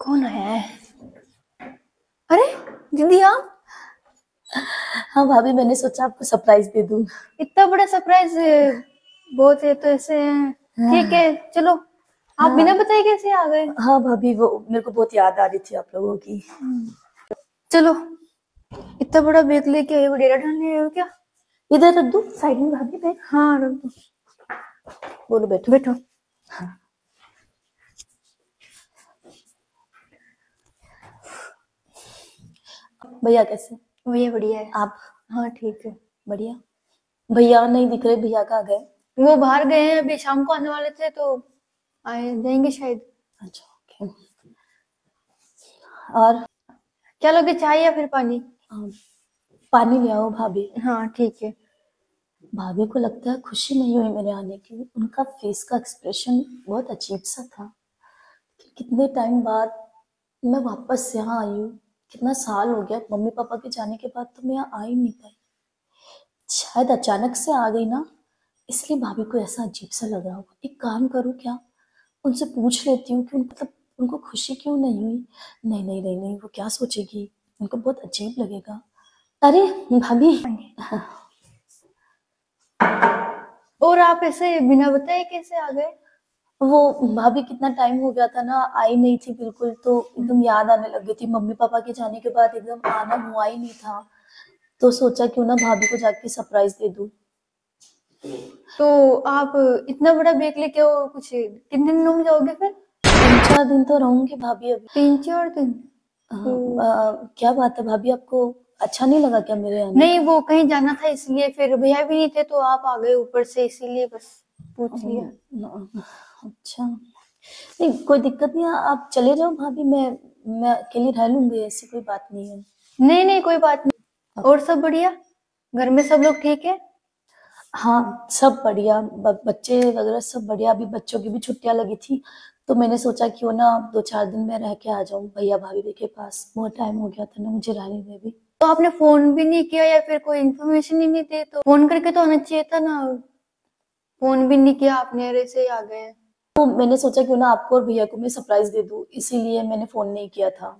कौन है? अरे दीदी आप। हाँ भाभी, मैंने सोचा आपको सरप्राइज दे दूं। इतना बड़ा सरप्राइज बहुत है तो ऐसे ठीक है चलो। आप बिना हाँ बताए कैसे आ गए? हाँ भाभी, वो मेरे को बहुत याद आ रही थी आप लोगों की। चलो, इतना बड़ा बैग लेके आए हो, डेरा डालने आए हो क्या? इधर रख दो साइड में भाभी, बैग। हाँ रख दो। बोलो, बैठो। बैठो। भैया कैसे? भैया बढ़िया है। आप? हाँ ठीक है। बढ़िया। भैया नहीं दिख रहे, भैया कहाँ गए? वो बाहर गए हैं, अभी शाम को आने वाले थे तो आए जाएंगे शायद। अच्छा, ओके। और क्या लोगे, चाय या फिर पानी? अम, पानी ले आओ भाभी। हाँ ठीक है। भाभी को लगता है खुशी नहीं हुई मेरे आने की। उनका फेस का एक्सप्रेशन बहुत अजीब सा था कि कितने टाइम बाद मैं वापस यहाँ आई हूँ। कितना साल हो गया मम्मी पापा के जाने के बाद, तो मैं यहाँ आ ही नहीं पाई। शायद अचानक से आ गई ना, इसलिए भाभी को ऐसा अजीब सा लग रहा होगा। एक काम करूँ क्या, उनसे पूछ लेती हूँ कि मतलब उनको खुशी क्यों नहीं हुई। नहीं नहीं नहीं नहीं, वो क्या सोचेगी, उनको बहुत अजीब लगेगा। अरे भाभी। और आप ऐसे बिना बताए कैसे आ गए? वो भाभी कितना टाइम हो गया था ना, आई नहीं थी बिल्कुल, तो एकदम याद आने लग गई थी। मम्मी पापा के जाने के बाद एकदम आना हुआ ही नहीं था, तो सोचा क्यों ना भाभी को जाके सरप्राइज दे दूं। तो आप इतना बड़ा बैग लेके आओ, कुछ कितने दिनों में जाओगे फिर? 3-4 दिन तो रहूंगी भाभी अभी। 3-4 दिन? तो क्या बात है भाभी, आपको अच्छा नहीं लगा क्या मेरे आने नहीं, का? वो कहीं जाना था इसलिए, फिर भैया भी नहीं थे तो आप आ गए ऊपर से, इसीलिए बस पूछ लिया। अच्छा, नहीं कोई दिक्कत नहीं, आप चले जाओ भाभी। मैं अकेली रह लूंगी, ऐसी कोई बात नहीं है। नहीं नहीं कोई बात नहीं। और सब बढ़िया? घर में सब लोग ठीक है? हाँ सब बढ़िया, बच्चे वगैरह सब बढ़िया। अभी बच्चों की भी छुट्टियां लगी थी, तो मैंने सोचा क्यों ना 2-4 दिन में रह के आ जाऊं भैया भाभी के पास। बहुत टाइम हो गया था ना मुझे रहने में भी। तो आपने फोन भी नहीं किया या फिर कोई इन्फॉर्मेशन ही नहीं दी? तो फोन करके तो आना चाहिए था ना। फोन भी नहीं किया आपने और ऐसे ही आ गए। तो मैंने सोचा क्यों ना आपको और भैया को मैं सरप्राइज दे दूं, इसीलिए मैंने फोन नहीं किया था।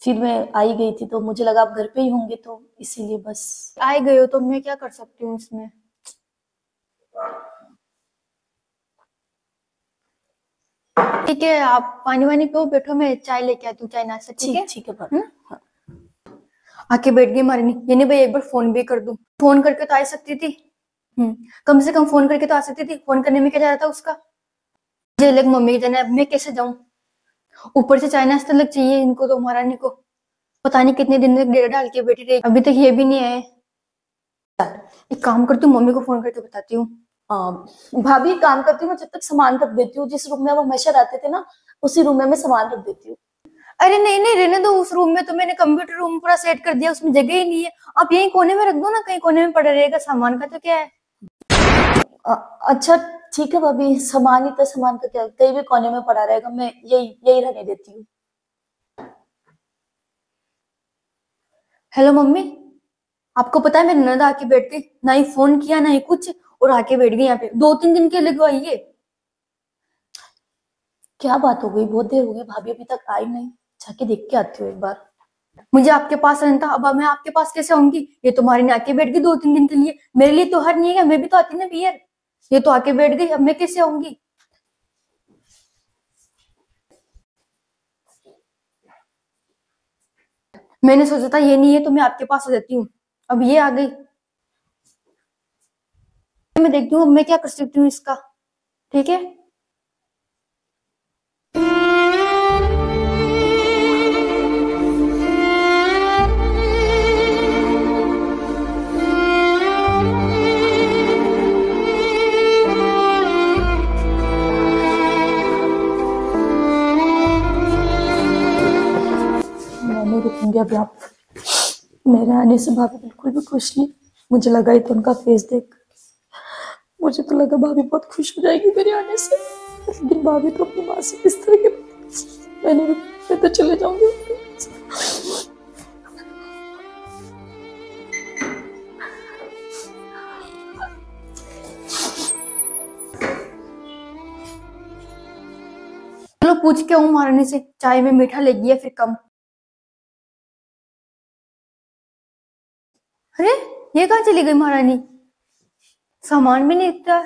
फिर मैं आई गई थी तो मुझे लगा आप घर पे ही होंगे, तो इसीलिए बस। आए गए हो तो मैं क्या कर सकती हूँ इसमें? ठीक है, आप पानी वानी पियो, बैठो, मैं चाय लेके आती हूँ, चाय नाश्ता, ठीक है? ठीक ठीक है भाभी। हाँ। आके बैठ गई मारनी, ये नहीं भाई, एक बार फोन भी कर दूं। फोन करके तो आ सकती थी। कम से कम फोन करके तो आ सकती थी, फोन करने में क्या जा रहा था उसका? मुझे लग मम्मी के जाना है, अब मैं कैसे जाऊं? ऊपर से चाय नाश्ता लग चाहिए इनको तो, महारानी को। पता नहीं कितने दिन तक डेरा डाल के बैठी रही, अभी तक ये भी नहीं आए। एक काम करती हूँ, मम्मी को फोन करके बताती हूँ। भाभी एक काम करती हूँ, मैं जब तक सामान रख देती हूँ। जिस रूम में वो हमेशा रहते थे ना, उसी रूम में मैं सामान रख देती हूँ। अरे नहीं नहीं, रहने दो। उस रूम में तो मैंने कंप्यूटर रूम पूरा सेट कर दिया, उसमें जगह ही नहीं है। आप यही कोने में रख दो ना, कहीं कोने में पड़ा रहेगा, सामान का तो क्या है। अ, अच्छा ठीक है भाभी, सामान ही तो, सामान का क्या, कहीं भी कोने में पड़ा रहेगा, मैं यही यही रहने देती हूँ। हेलो मम्मी, आपको पता है मेरी ननद आके बैठ गई, ना ही फोन किया ना ही कुछ, और आके बैठ गई यहाँ पे, 2-3 दिन के लगवाई है। क्या बात हो गई, बहुत देर हो गई, भाभी अभी तक आई नहीं। जाके देख के आती हूँ एक बार। मुझे आपके पास रहना था, अब मैं आपके पास कैसे आऊंगी? ये तुम्हारी ने आके बैठ गई 2-3 दिन के लिए, मेरे लिए तो हर नहीं है, मैं भी तो आती ना पियर। ये तो आके बैठ गई, अब मैं कैसे आऊंगी? मैंने सोचा था ये नहीं है तो मैं आपके पास आ जाती हूँ, अब ये आ गई। मैं देखती हूँ अब मैं क्या कर सकती हूँ इसका। ठीक है। मैं नहीं रुकूंगी अभी। आप मेरे आने से भाभी बिल्कुल भी खुश नहीं। मुझे लगा ही तो उनका फेस देख, मुझे तो लगा भाभी बहुत खुश हो जाएगी मेरे आने से। लेकिन भाभी तो अपनी माँ से इस तरह के, मैंने मैं तो चले जाऊंगी। चलो पूछ के हूँ महारानी से, चाय में मीठा लगी है फिर कम। अरे ये कहाँ चली गई महारानी? सामान भी नहीं दिखता,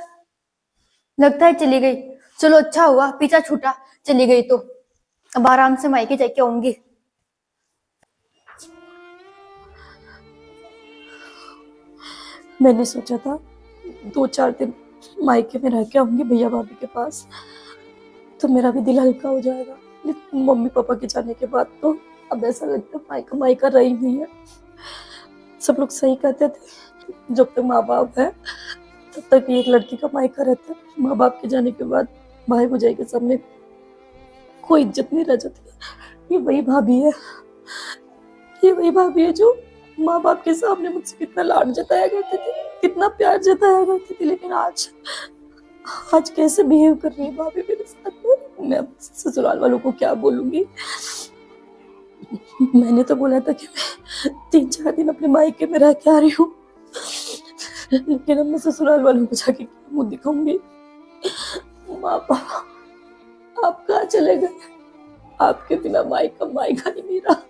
लगता है चली गई। चलो अच्छा हुआ पीछा छूटा, चली गई तो अब आराम से मायके जाके आऊंगी। मैंने सोचा था 2-4 दिन मायके में रह के आऊंगी भैया भाभी के पास, तो मेरा भी दिल हल्का हो जाएगा। लेकिन मम्मी पापा के जाने के बाद तो अब ऐसा लगता है मायका मायका रही नहीं है। सब लोग सही कहते थे, जब तक माँ बाप है तब तक एक लड़की का मायका रहता है। माँ बाप के जाने के बाद भाई भौजाई के सामने कोई इज्जत नहीं रह जाती। ये वही भाभी है, ये वही भाभी है जो माँ बाप के सामने मुझसे कितना लाड जताया करती थी, कितना प्यार जताया करती थी। लेकिन आज कैसे बिहेव कर रही है भाभी मेरे साथ में। मैं अब ससुराल वालों को क्या बोलूंगी। मैंने तो बोला था कि मैं 3-4 दिन अपने मायके में रह के आ रही हूँ, लेकिन अब मैं ससुराल वालों को जाके क्या मुंह दिखाऊंगी। माँ पापा आप कहाँ चले गए? आपके बिना मायका मायका ही नहीं रहा।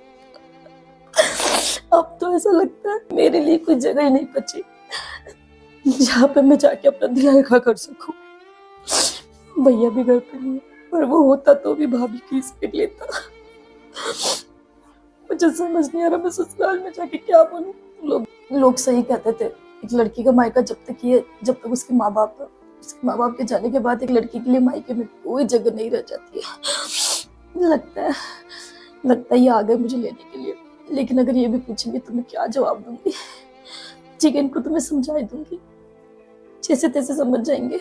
अब तो ऐसा लगता है मेरे लिए कोई जगह ही नहीं बची जहाँ पे मैं जाके अपना दिल हल्का कर सकूं। भैया भी घर पे नहीं है, पर वो होता तो भी भाभी की स्पीड लेता। मुझे समझ नहीं आ रहा मैं ससुराल में जाके क्या बोलूं। लोग सही कहते थे, एक लड़की का मायका जब तक उसके माँ बाप के जाने के बाद एक लड़की के लिए मायके में कोई जगह नहीं रह जाती है। लगता है ये आ गए मुझे लेने के लिए। लेकिन अगर ये भी पूछेंगे तो मैं क्या जवाब दूंगी? ठीक है, इनको तो मैं समझा दूंगी, जैसे तैसे समझ जाएंगे।